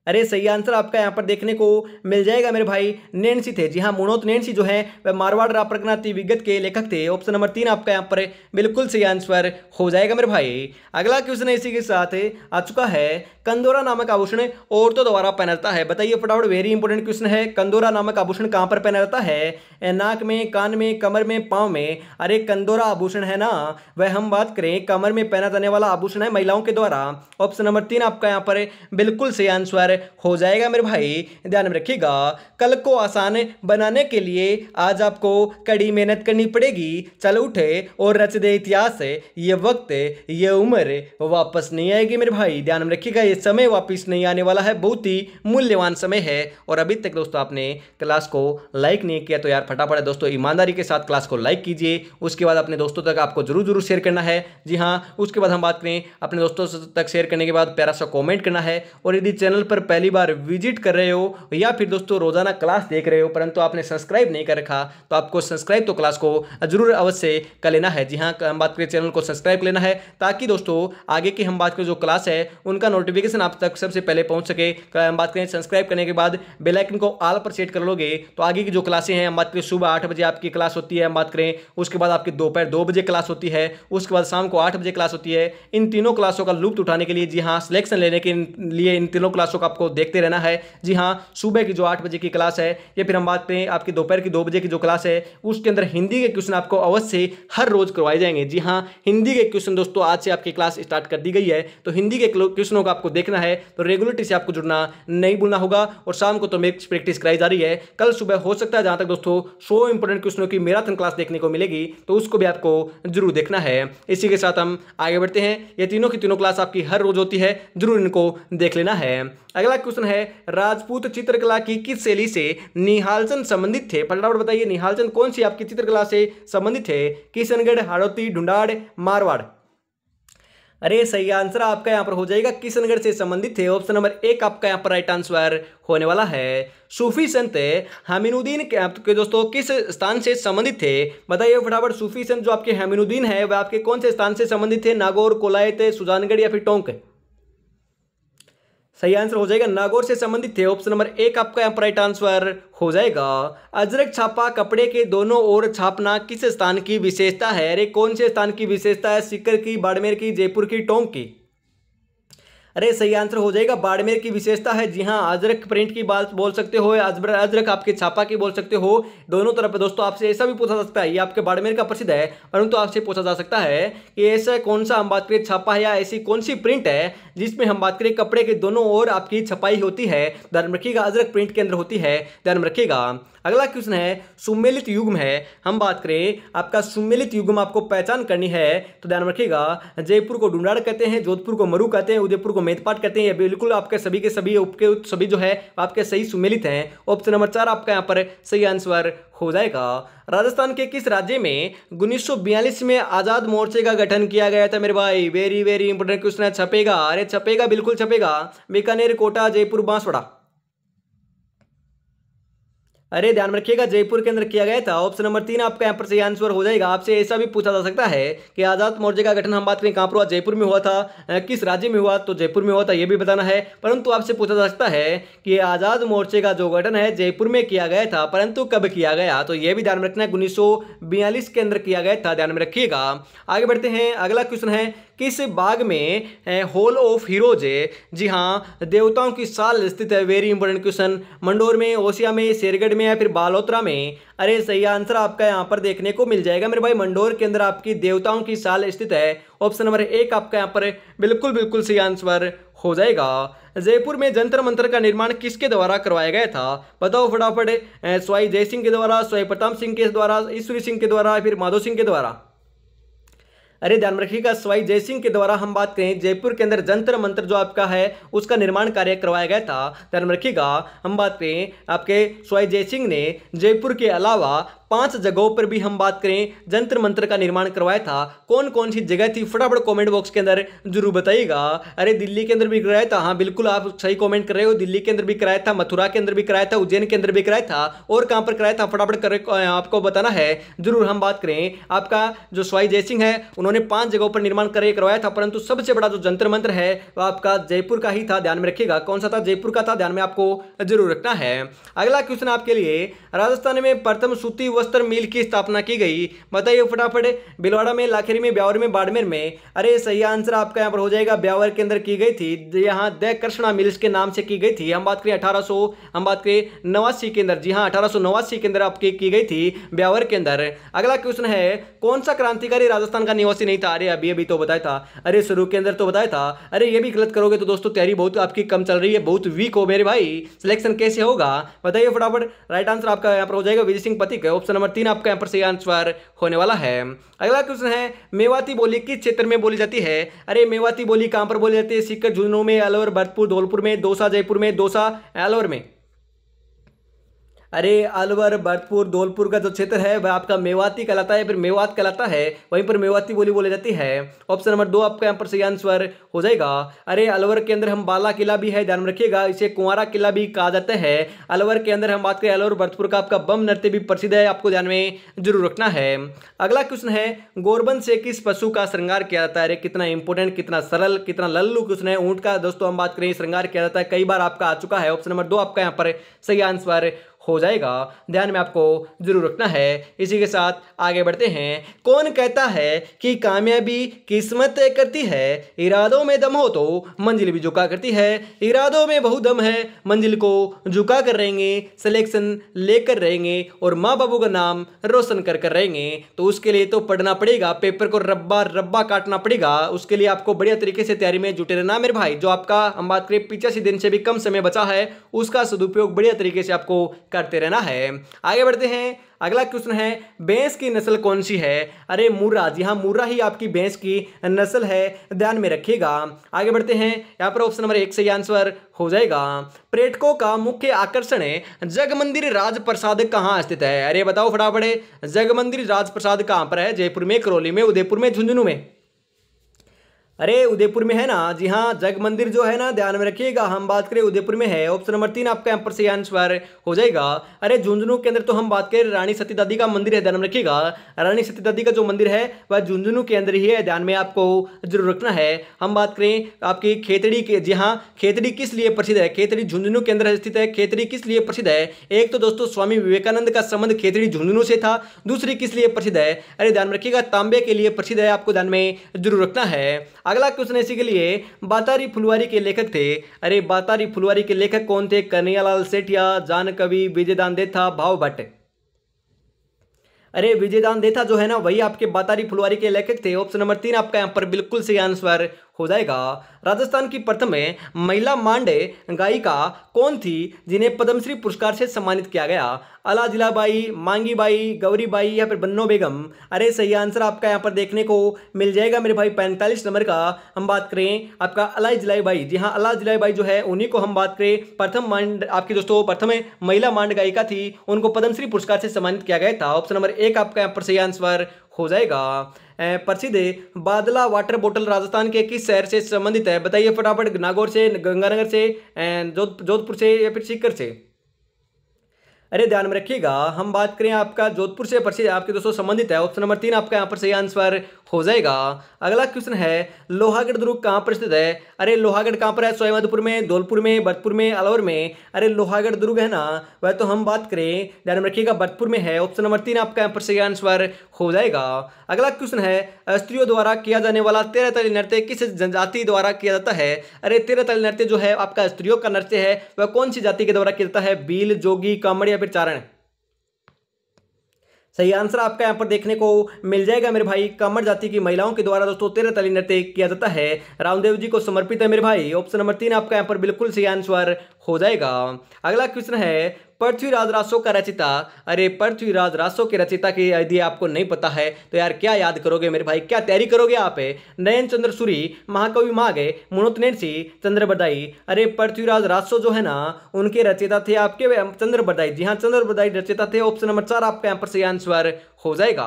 अरे सही आंसर आपका यहाँ पर देखने को मिल जाएगा मेरे भाई, नैनसी थे। जी हाँ, मुणोत नैनसी जो है वह मारवाड़ प्रगनाति विगत के लेखक थे। ऑप्शन नंबर 3 आपका यहाँ पर बिल्कुल सही आंसर हो जाएगा मेरे भाई। अगला क्वेश्चन इसी के साथ आ चुका है, कंदोरा नामक आभूषण औरतों द्वारा पहना जाता है। बताइए फटाफट, वेरी इंपॉर्टेंट क्वेश्चन है, कंदोरा नामक आभूषण कहाँ पर पहना जाता है? नाक में, कान में, कमर में, पाँव में? अरे कंदोरा आभूषण है ना, वह हम बात करें कमर में पहना जाने वाला आभूषण है महिलाओं के द्वारा। ऑप्शन नंबर 3 आपका यहाँ पर बिल्कुल सही आंसर हो जाएगा मेरे भाई, ध्यान में रखिएगा। कल को आसान बनाने के लिए आज आपको कड़ी मेहनत करनी पड़ेगी। चल उठे और रच दे इतिहास, ये वक्त, ये उम्र वापस नहीं आएगी मेरे भाई, ध्यान में रखिएगा। ये समय वापस नहीं आने वाला है, बहुत ही मूल्यवान समय है। और अभी तक दोस्तों आपने क्लास को लाइक नहीं किया तो यार फटाफट दोस्तों ईमानदारी के साथ क्लास को लाइक कीजिए। उसके बाद अपने दोस्तों तक आपको जरूर जरूर शेयर करना है। जी हाँ, उसके बाद हम बात करें अपने दोस्तों तक शेयर करने के बाद प्यारा सा कॉमेंट करना है। और यदि चैनल पर पहली बार विजिट कर रहे हो या फिर दोस्तों रोजाना क्लास देख रहे हो परंतु आपने सब्सक्राइब नहीं कर रखा तो आपको सब्सक्राइब तो क्लास को जरूर अवश्य कर लेना है। जी हाँ, हम बात करें चैनल को सब्सक्राइब कर लेना है ताकि दोस्तों आगे की हम बात करें जो क्लास है उनका नोटिफिकेशन आप तक सबसे पहले पहुंच सके। हम बात करें सब्सक्राइब करने के बाद बेल आइकन को ऑल पर सेट कर लोगे तो आगे की जो क्लासें हैं, हम बात करें सुबह 8 बजे आपकी क्लास होती है, हम बात करें उसके बाद आपकी दोपहर 2 बजे क्लास होती है, उसके बाद शाम को 8 बजे क्लास होती है। इन तीनों क्लासों का लुत्फ उठाने के लिए जी हाँ सिलेक्शन लेने के लिए इन तीनों क्लासों को आपको देखते रहना है। जी हाँ, सुबह की जो 8 बजे की क्लास है या फिर हम बात करें आपकी दोपहर की 2 बजे की जो क्लास है उसके अंदर हिंदी के क्वेश्चन आपको अवश्य हर रोज करवाए जाएंगे। जी हाँ, हिंदी के क्वेश्चन दोस्तों आज से आपकी क्लास स्टार्ट कर दी गई है तो हिंदी के क्वेश्चनों को आपको देखना है तो रेगुलरिटी से आपको जुड़ना नहीं भूलना होगा। और शाम को तो मैथ्स प्रैक्टिस कराई जा रही है, कल सुबह हो सकता है जहां तक दोस्तों 100 इंपोर्टेंट क्वेश्चनों की मैराथन क्लास देखने को मिलेगी तो उसको भी आपको जरूर देखना है। इसी के साथ हम आगे बढ़ते हैं। ये तीनों की तीनों क्लास आपकी हर रोज होती है, जरूर इनको देख लेना है। अगला क्वेश्चन है राजपूत चित्रकला की किस शैली से निहालचंद संबंधित थे? फटाफट बताइए निहालचंद कौन सी आपकी चित्रकला से संबंधित है? किशनगढ़, हाड़ौती, ढूंढाड़, मारवाड़। अरे सही आंसर आपका यहां पर हो जाएगा किशनगढ़ से संबंधित थे। ऑप्शन नंबर 1 आपका यहां पर राइट आंसर होने वाला है। सूफी संत हामिनुद्दीन के आपके दोस्तों किस स्थान से संबंधित थे? बताइए फटाफट। सूफी संत जो आपके हामिनुद्दीन है वह आपके कौन से स्थान से संबंधित थे? नागौर, कोलायत, सुजानगढ़ या फिर टोंक? सही आंसर हो जाएगा नागौर से संबंधित थे। ऑप्शन नंबर 1 आपका यहाँ पर राइट आंसर हो जाएगा। अजरक छापा कपड़े के दोनों ओर छापना किस स्थान की विशेषता है? अरे कौन से स्थान की विशेषता है? सीकर की, बाड़मेर की, जयपुर की, टोंक की? अरे सही आंसर हो जाएगा बाड़मेर की विशेषता है। जी हाँ, अजरक प्रिंट की बात बोल सकते हो, अजरक आपके छापा की बोल सकते हो, दोनों तरफ दोस्तों आपसे ऐसा भी पूछा जा सकता है। ये आपके बाड़मेर का प्रसिद्ध है परंतु आपसे पूछा जा सकता है कि ऐसा कौन सा हम बात करें छापा है या ऐसी कौन सी प्रिंट है जिसमें हम बात करें कपड़े के दोनों ओर आपकी छपाई होती है। ध्यान रखिएगा अजरक प्रिंट के अंदर होती है, ध्यान रखिएगा। अगला क्वेश्चन है सुमेलित युग्म है। हम बात करें आपका सुमेलित युग्म आपको पहचान करनी है तो ध्यान रखिएगा जयपुर को ढूंढाड़ कहते हैं, जोधपुर को मरु कहते हैं, उदयपुर को मेदपाट कहते हैं। ये बिल्कुल आपके सभी के सभी उपके सभी जो है आपके सही सुमेलित हैं। ऑप्शन नंबर 4 आपका यहाँ पर सही आंसर हो जाएगा। राजस्थान के किस राज्य में 1942 में आजाद मोर्चे का गठन किया गया था? मेरे भाई वेरी वेरी इंपोर्टेंट क्वेश्चन है। छपेगा, अरे छपेगा, बिल्कुल छपेगा। बीकानेर, कोटा, जयपुर, बांसवाड़ा? अरे ध्यान रखिएगा जयपुर के अंदर किया गया था। ऑप्शन नंबर 3 आपका यहाँ पर सही आंसर हो जाएगा। आपसे ऐसा भी पूछा जा सकता है कि आजाद मोर्चे का गठन हम बात करें कहाँ पर हुआ? जयपुर में हुआ था। किस राज्य में हुआ? तो जयपुर में हुआ था, यह भी बताना है। परंतु आपसे पूछा जा सकता है कि आजाद मोर्चे का जो गठन है जयपुर में किया गया था परंतु कब किया गया? तो यह भी ध्यान रखना है 1942 के अंदर किया गया था, ध्यान में रखिएगा। आगे बढ़ते हैं। अगला क्वेश्चन है किस बाग में हॉल ऑफ हीरोज? जी हाँ, देवताओं की साल स्थित है। Very important question. मंडोर में, ओसिया में, शेरगढ़ में या फिर बालोतरा में? अरे सही आंसर आपका यहाँ पर देखने को मिल जाएगा मेरे भाई मंडोर के अंदर आपकी देवताओं की साल स्थित है। ऑप्शन नंबर 1 आपका यहाँ पर बिल्कुल बिल्कुल सही आंसर हो जाएगा। जयपुर में जंतर मंतर का निर्माण किसके द्वारा करवाया गया था? बताओ फटाफट। स्वाई जय सिंह के द्वारा, स्वाई प्रताप सिंह के द्वारा, ईश्वरी सिंह के द्वारा, फिर माधो सिंह के द्वारा? अरे ध्यान रखिएगा स्वाई जय सिंह के द्वारा हम बात करें जयपुर के अंदर जंतर मंतर जो आपका है उसका निर्माण कार्य करवाया गया था। ध्यान रखिएगा हम बात करें आपके स्वाई जय सिंह ने जयपुर के अलावा 5 जगहों पर भी हम बात करें जंतर मंतर का निर्माण करवाया था। कौन कौन सी जगह थी फटाफट कमेंट बॉक्स के अंदर जरूर बताइएगा। अरे दिल्ली के अंदर भी कराया था, हाँ बिल्कुल आप सही कमेंट कर रहे हो। दिल्ली के अंदर भी कराया था, मथुरा के अंदर भी कराया था, उज्जैन के अंदर भी कराया था, और कहां पर कराया था फटाफट कर आपको बताना है जरूर। हम बात करें आपका जो स्वाई जय सिंह है उन्होंने 5 जगहों पर निर्माण करवाया था परंतु सबसे बड़ा जो जंतर मंत्र है वो आपका जयपुर का ही था, ध्यान में रखिएगा। कौन सा था? जयपुर का था, ध्यान में आपको जरूर रखना है। अगला क्वेश्चन आपके लिए राजस्थान में प्रथम सूती वस्त्र मिल की स्थापना की गई? बताइए फटाफट। भिलवाड़ा में, लाखेरी में, ब्यावर में, बाड़मेर में? अरे सही आंसर आपका यहां पर हो जाएगा ब्यावर के अंदर की गई थी। यहां द कृष्णा मिल्स के नाम से की गई थी। हम बात करें 1889 के अंदर, जी हां 1889 के अंदर आपकी की गई थी ब्यावर के अंदर। अगला क्वेश्चन है कौन सा क्रांतिकारी राजस्थान का निवासी नहीं था? अरे अभी तो बताया था, अरे शुरू के अंदर तो बताया था। अरे ये भी गलत करोगे तो दोस्तों तैयारी बहुत आपकी कम चल रही है, बहुत वीक हो मेरे भाई, सिलेक्शन कैसे होगा? बताइए फटाफट। राइट आंसर आपका यहां पर हो जाएगा विजय सिंह पथिक है। ऑप्शन नंबर 3 आपका यहां पर सही आंसर होने वाला है। अगला क्वेश्चन है मेवाती बोली किस क्षेत्र में बोली जाती है? अरे मेवाती बोली कहां पर बोली जाती है? सीकर, झुंझुनू में, अलवर, भरतपुर, धौलपुर में, दौसा, जयपुर में, दौसा, अलवर में? अरे अलवर, भरतपुर, धौलपुर का जो क्षेत्र है वह आपका मेवाती कहलाता है, फिर मेवात कहलाता है, वहीं पर मेवाती बोली बोली जाती है। ऑप्शन नंबर 2 आपका यहाँ पर सही आंसर हो जाएगा। अरे अलवर के अंदर हम बाला किला भी है, ध्यान में रखिएगा, इसे कुंवारा किला भी कहा जाता है। अलवर के अंदर हम बात करें अलवर भरतपुर का, आपका बम नृत्य भी प्रसिद्ध है, आपको ध्यान में जरूर रखना है। अगला क्वेश्चन है, गोरबंद से किस पशु का श्रृंगार किया जाता है? अरे कितना इंपोर्टेंट, कितना सरल, कितना लल्लू क्वेश्चन है। ऊंट का दोस्तों हम बात करें श्रृंगार किया जाता है, कई बार आपका आ चुका है। ऑप्शन नंबर 2 आपका यहाँ पर सही आंसर हो जाएगा, ध्यान में आपको जरूर रखना है। इसी के साथ आगे बढ़ते हैं। कौन कहता है कि कामयाबी किस्मत तय करती है? इरादों में दम हो तो मंजिल भी झुका करती है। इरादों में बहुत दम है, मंजिल को झुका कर रहेंगे, सिलेक्शन लेकर रहेंगे और माँ बाबू का नाम रोशन कर कर रहेंगे। तो उसके लिए तो पढ़ना पड़ेगा, पेपर को रब्बा रब्बा काटना पड़ेगा। उसके लिए आपको बढ़िया तरीके से तैयारी में जुटे रहना मेरे भाई। जो आपका हम बात करें 85 दिन से भी कम समय बचा है, उसका सदुपयोग बढ़िया तरीके से आपको करते रहना है। आगे बढ़ते हैं। अगला क्वेश्चन है, भैंस की नस्ल कौन सी है? अरे मुर्रा, जी हाँ मुर्रा ही आपकी भैंस की नस्ल है, ध्यान में रखिएगा। आगे बढ़ते हैं, यहाँ पर ऑप्शन नंबर 1 सही आंसर हो जाएगा। पर्यटकों का मुख्य आकर्षण है जगमंदिर राजप्रसाद कहाँ स्थित है? अरे बताओ फटाफट, जगमंदिर राजप्रसाद कहाँ पर है? जयपुर में, करौली में, उदयपुर में, झुंझुनू में? अरे उदयपुर में है ना, जी हाँ जग मंदिर जो है ना, ध्यान में रखिएगा, हम बात करें उदयपुर में है। ऑप्शन नंबर 3 आपका यहाँ पर सही आंसर हो जाएगा। अरे झुंझुनू के अंदर तो हम बात करें रानी सती दादी का मंदिर है, ध्यान में रखिएगा, रानी सती दादी का जो मंदिर है वह झुंझुनू के अंदर ही है, ध्यान में आपको जरूर रखना है। हम बात करें आपकी खेतड़ी के, जी हाँ खेतड़ी किस लिए प्रसिद्ध है? खेतड़ी झुंझुनू के अंदर स्थित है। खेतड़ी किस लिए प्रसिद्ध है? एक तो दोस्तों स्वामी विवेकानंद का संबंध खेतड़ी झुंझुनू से था, दूसरी किस लिए प्रसिद्ध है? अरे ध्यान में रखिएगा, तांबे के लिए प्रसिद्ध है, आपको ध्यान में जरूर रखना है। अगला क्वेश्चन इसी के लिए, बातारी फुलवारी के लेखक थे। अरे बातारी फुलवारी के लेखक कौन थे? कन्हैयालाल सेठिया, जान कवि, विजयदान देथा, भाव भट्ट? अरे विजयदान देथा जो है ना, वही आपके बातारी फुलवारी के लेखक थे। ऑप्शन नंबर 3 आपका यहाँ पर बिल्कुल सही आंसर हो जाएगा। राजस्थान की प्रथम महिला मांडे गायिका कौन थी जिन्हें पद्मश्री पुरस्कार से सम्मानित किया गया? अलाजिलाबाई, मांगीबाई, गौरीबाई या फिर बन्नो बेगम? अरे सही आंसर आपका यहाँ पर देखने को मिल जाएगा मेरे भाई 45 नंबर का। हम बात करें आपका अलाजिलाबाई, जी हाँ अलाजिलाबाई जो है उन्हीं को हम बात करें प्रथम मांड, आपकी दोस्तों प्रथम महिला मांड गायिका थी, उनको पद्मश्री पुरस्कार से सम्मानित किया गया था। ऑप्शन नंबर 1 आपका यहाँ पर सही आंसर हो जाएगा। प्रसिद्ध बादला वाटर बोतल राजस्थान के किस शहर से संबंधित है? बताइए फटाफट, नागौर से, गंगानगर से, जोधपुर से या फिर सीकर से? अरे ध्यान में रखिएगा, हम बात करें आपका जोधपुर से प्रसिद्ध आपके दोस्तों संबंधित है। ऑप्शन नंबर 3 आपका यहाँ पर सही आंसर हो जाएगा। अगला क्वेश्चन है, लोहागढ़ दुर्ग कहाँ पर स्थित है? अरे लोहागढ़ कहाँ पर है? सवाईमाधोपुर में, धौलपुर में, भरतपुर में, अलवर में? अरे लोहागढ़ दुर्ग है ना, वह तो हम बात करें, ध्यान में रखिएगा, भरतपुर में है। ऑप्शन नंबर 3 आपका यहाँ पर सही आंसर हो जाएगा। अगला क्वेश्चन है, स्त्रियों द्वारा किया जाने वाला 13 ताली नृत्य किस जनजाति द्वारा किया जाता है? अरे 13 ताली नृत्य जो है आपका स्त्रियों का नृत्य है, वह कौन सी जाति के द्वारा किया जाता है? भील, जोगी, कामड़ या फिर चारण? सही आंसर आपका यहाँ पर देखने को मिल जाएगा मेरे भाई, कामड़ जाति की महिलाओं के द्वारा दोस्तों 13 ताली नृत्य किया जाता है, रामदेव जी को समर्पित है मेरे भाई। ऑप्शन नंबर 3 आपका यहाँ पर बिल्कुल सही आंसर हो जाएगा। अगला क्वेश्चन है, पृथ्वीराज रासो का रचिता? अरे पृथ्वीराज रासो के रचिता की यदि आपको नहीं पता है तो यार क्या याद करोगे मेरे भाई, क्या तैयारी करोगे आप? नयन चंद्र सूरी, महाकवि माघे, मुनोतनेर सिंह, चंद्र बरदाई? अरे पृथ्वीराज रासो जो है ना, उनके रचयिता थे आपके चंद्र बरदाई, जी हाँ चंद्र बरदाई रचयिता थे। ऑप्शन नंबर 4 आपका यहाँ पर सही आंसर हो जाएगा।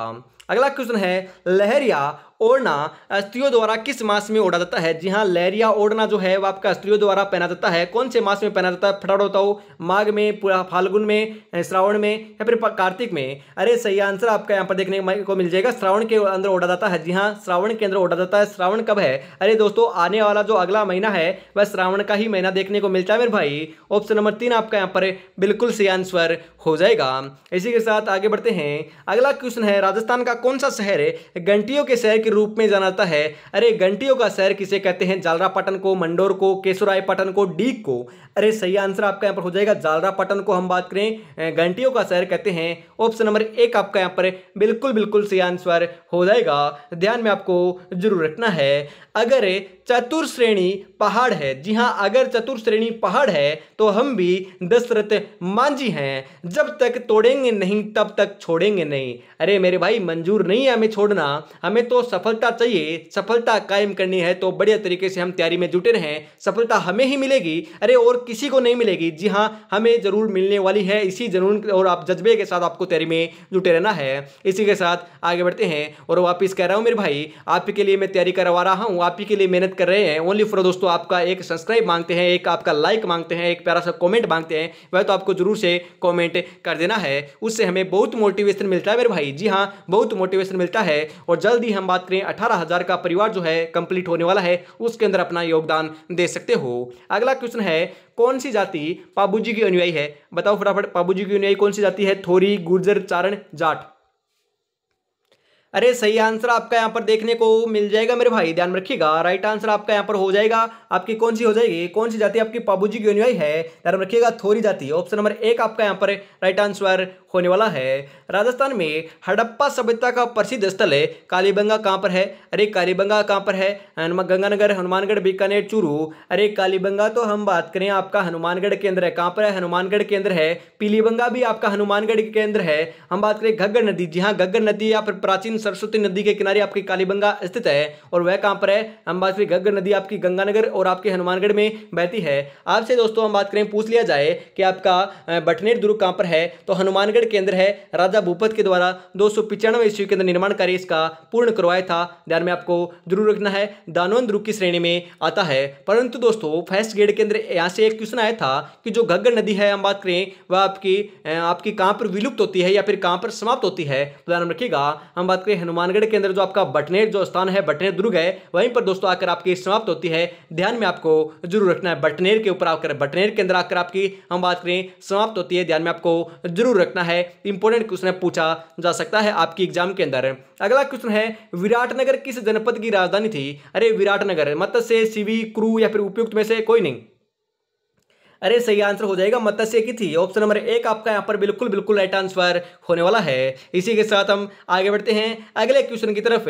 अगला क्वेश्चन है, लहरिया ओढ़ना स्त्रियों द्वारा किस मास में ओढ़ा जाता है? जी हाँ लहरिया ओढ़ना जो है वो आपका स्त्रियों द्वारा पहना जाता है, कौन से मास में पहना जाता है? फटाफट बताओ, माघ में, पूरा फाल्गुन में, श्रावण में या फिर कार्तिक में? अरे सही आंसर आपका यहाँ पर देखने को मिल जाएगा, श्रावण के अंदर ओढ़ा जाता है। जी हाँ श्रावण के अंदर ओढ़ा जाता है। श्रावण कब है? अरे दोस्तों आने वाला जो अगला महीना है वह श्रावण का ही महीना देखने को मिलता है मेरे भाई। ऑप्शन नंबर 3 आपका यहाँ पर बिल्कुल सही आंसर हो जाएगा। इसी के साथ आगे बढ़ते हैं। अगला क्वेश्चन है, राजस्थान का कौन सा शहर है घंटियों के शहर के रूप में जाना जाता है? अरे घंटियों का शहर किसे कहते हैं? जालरापाटन को, मंडोर को, केशोरायपाटन को, डीग को? अरे सही आंसर आपका यहाँ पर हो जाएगा, जालरापाटन को हम बात करें घंटियों का शहर कहते हैं। ऑप्शन नंबर 1 आपका यहाँ पर बिल्कुल बिल्कुल सही आंसर हो जाएगा, ध्यान में आपको जरूर रखना है। अगर चतुर्श्रेणी पहाड़ है। जी हां, अगर चतुर्श्रेणी पहाड़ है तो हम भी दशरथ मांझी हैं। जब तक तोड़ेंगे नहीं तब तक छोड़ेंगे नहीं। अरे मेरे भाई, मंजूर नहीं है हमें छोड़ना, हमें तो सफलता चाहिए, सफलता कायम करनी है तो बढ़िया तरीके से हम तैयारी में जुटे रहें। सफलता हमें ही मिलेगी, अरे और किसी को नहीं मिलेगी। जी हां, हमें जरूर मिलने वाली है। इसी जुनून और आप जज्बे के साथ आपको तैयारी में जुटे रहना है। इसी के साथ आगे बढ़ते हैं और वापिस कह रहा हूं मेरे भाई, आप ही के लिए मैं तैयारी करवा रहा हूं, आप ही के लिए मेहनत कर रहे हैं। ओनली फॉर दोस्तों आपका एक सब्सक्राइब मांगते हैं, एक आपका लाइक मांगते हैं, एक प्यारा सा कमेंट मांगते हैं। वह तो आपको जरूर से कमेंट कर देना है, उससे हमें बहुत मोटिवेशन मिलता है मेरे भाई। जी हां, बहुत मोटिवेशन मिलता है। और जल्द ही हम बात करें 18,000 का परिवार जो है कंप्लीट होने वाला है, उसके अंदर अपना योगदान दे सकते हो। अगला क्वेश्चन है, कौन सी जाति पाबूजी की अनुयायी है? बताओ फटाफट, पाबूजी की अनुयायी कौन सी जाति है? थोरी, गुर्जर, चारण, जाट। अरे सही आंसर आपका यहां पर देखने को मिल जाएगा मेरे भाई, ध्यान रखिएगा। राइट आंसर आपका यहां पर हो जाएगा, आपकी कौन सी हो जाएगी, कौन सी जाति आपकी पाबूजी की अनुयायी है? ध्यान रखिएगा, थोरी जाति। ऑप्शन नंबर 1 आपका यहां पर राइट आंसर होने वाला है। राजस्थान में हड़प्पा सभ्यता का प्रसिद्ध स्थल है कालीबंगा कहां पर है? अरे कालीबंगा कहां पर है? गंगानगर, हनुमानगढ़, बीकानेर, चूरू। अरे कालीबंगा तो हम बात करें आपका हनुमानगढ़ के अंदर है। कहां पर है? हनुमानगढ़ के अंदर है। पीलीबंगा भी आपका हनुमानगढ़ के अंदर है। हम बात करें घग्गर नदी, जी हाँ, घग्गर नदी या फिर प्राचीन सरस्वती नदी के किनारे आपकी कालीबंगा स्थित है। और वह कहां पर है? हम बात करें घग्गर नदी आपकी गंगानगर और आपके हनुमानगढ़ में बहती है। आपसे दोस्तों हम बात करें, पूछ लिया जाए कि आपका बटनेर दुर्ग कहां पर है, तो हनुमानगढ़ के अंदर है। राजा भूपत के द्वारा 295 ईस्वी के अंदर निर्माण कार्य इसका पूर्ण करवाया था। ध्यान में आपको जरूर रखना है, दानवन दुर्ग की श्रेणी में आता है। परंतु दोस्तों फर्स्ट ग्रेड के अंदर यहां से एक क्वेश्चन आया था कि जो घग्गर नदी है हम बात करें वह आपकी कहां पर विलुप्त होती है या फिर कहां पर समाप्त होती है? तो ध्यान रखिएगा, हम बात करें हनुमानगढ़ के अंदर जो आपका बटनेर जो स्थान है, बटनेर दुर्ग है, वहीं पर दोस्तों आकर आपकी समाप्त होती है। ध्यान में आपको जरूर रखना है, बटनेर के ऊपर आकर, बटनेर के अंदर आकर आपकी हम बात करें समाप्त होती है। ध्यान में आपको जरूर रखना है, इंपॉर्टेंट क्वेश्चन पूछा जा सकता है आपकी एग्जाम के अंदर। अगला क्वेश्चन है, विराटनगर किस जनपद की राजधानी थी? अरे विराटनगर मत्स्य, सीवी, क्रू या फिर उपयुक्त में से कोई नहीं। अरे सही आंसर हो जाएगा, मत्स्य की थी। ऑप्शन नंबर 1 आपका यहां पर बिल्कुल बिल्कुल राइट आंसर होने वाला है। इसी के साथ हम आगे बढ़ते हैं अगले क्वेश्चन की तरफ।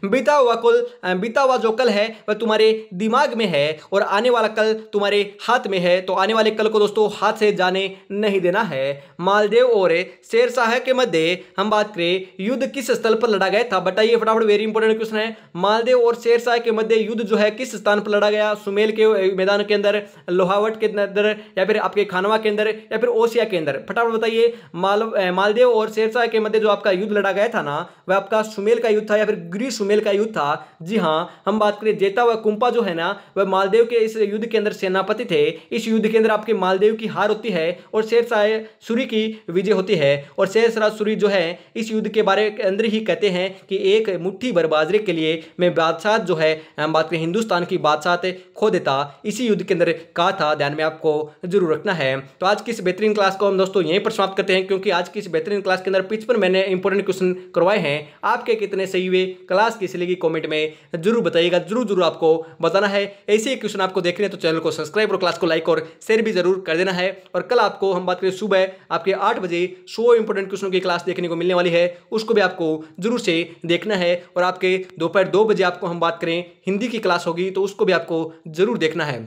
बीता हुआ जो कल है वह तुम्हारे दिमाग में है और आने वाला कल तुम्हारे हाथ में है। तो आने वाले कल को दोस्तों हाथ से जाने नहीं देना है। मालदेव और शेरशाह के मध्य हम बात करें युद्ध किस स्थल पर लड़ा गया था? बताइए फटाफट, वेरी इंपॉर्टेंट क्वेश्चन है। मालदेव और शेरशाह के मध्य युद्ध जो है किस स्थान पर लड़ा गया? सुमेल के मैदान के अंदर, लोहावट के अंदर, या फिर आपके खानवा के अंदर, या फिर ओसिया के अंदर? फटाफट बताइए। मालदेव और शेरशाह के मध्य जो आपका युद्ध लड़ा गया था ना, वह आपका सुमेल का युद्ध था या फिर गिरी सुमेल का युद्ध था। जी हां, हम बात करें जेता व कुंपा जो है ना, वह मालदेव के इस युद्ध के अंदर सेनापति थे। इस युद्ध के अंदर आपके मालदेव की हार होती है और शेरशाह सूरी की विजय होती है। और शेरशाह सूरी जो है इस युद्ध के बारे के अंदर ही कहते हैं कि एक मुट्ठी भर बाजरे के लिए मैं बादशाह जो है, हम बात करें हिंदुस्तान की बादशाह खो देता, इसी युद्ध के अंदर कहा था। ध्यान में आपको जरूर रखना है। तो आज की इस बेहतरीन क्लास को हम दोस्तों यहीं पर समाप्त करते हैं, क्योंकि आज की इस बेहतरीन क्लास के अंदर पिच पर मैंने इंपॉर्टेंट क्वेश्चन करवाए हैं। आपके कितने सही हुए, क्लास कैसी लगी, कमेंट में जरूर बताइएगा। जरूर आपको बताना है। ऐसे ही क्वेश्चन आपको देखने तो चैनल को सब्सक्राइब और क्लास को लाइक और शेयर भी जरूर कर देना है। और कल आपको हम बात करें सुबह आपके 8 बजे 100 इंपॉर्टेंट क्वेश्चनों की क्लास देखने को मिलने वाली है, उसको भी आपको जरूर से देखना है। और आपके दोपहर 2 बजे आपको हम बात करें हिंदी की क्लास होगी, तो उसको भी आपको जरूर देखना है।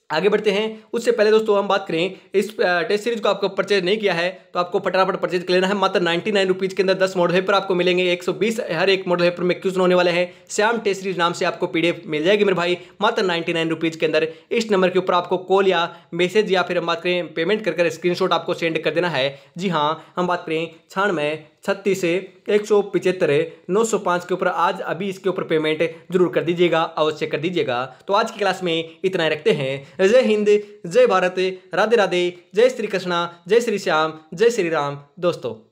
आगे बढ़ते हैं, उससे पहले दोस्तों हम बात करें, इस टेस्ट सीरीज को आपको परचेज नहीं किया है तो आपको फटाफट परचेज कर लेना है। मात्र 99 रुपीज़ के अंदर 10 मॉडल पेपर आपको मिलेंगे। 120 हर एक मॉडल पेपर में क्वेश्चन होने वाले हैं। श्याम टेस्ट सीरीज नाम से आपको PDF मिल जाएगी मेरे भाई, मात्र 99 रुपीज़ के अंदर। इस नंबर के ऊपर आपको कॉल या मैसेज या फिर हम बात करें पेमेंट कर स्क्रीनशॉट आपको सेंड कर देना है। जी हाँ, हम बात करें 96 36 175 905 के ऊपर आज अभी इसके ऊपर पेमेंट जरूर कर दीजिएगा, अवश्य कर दीजिएगा। तो आज की क्लास में इतना ही रखते हैं। जय हिंद, जय भारत, राधे राधे, जय श्री कृष्णा, जय श्री श्याम, जय श्री राम दोस्तों।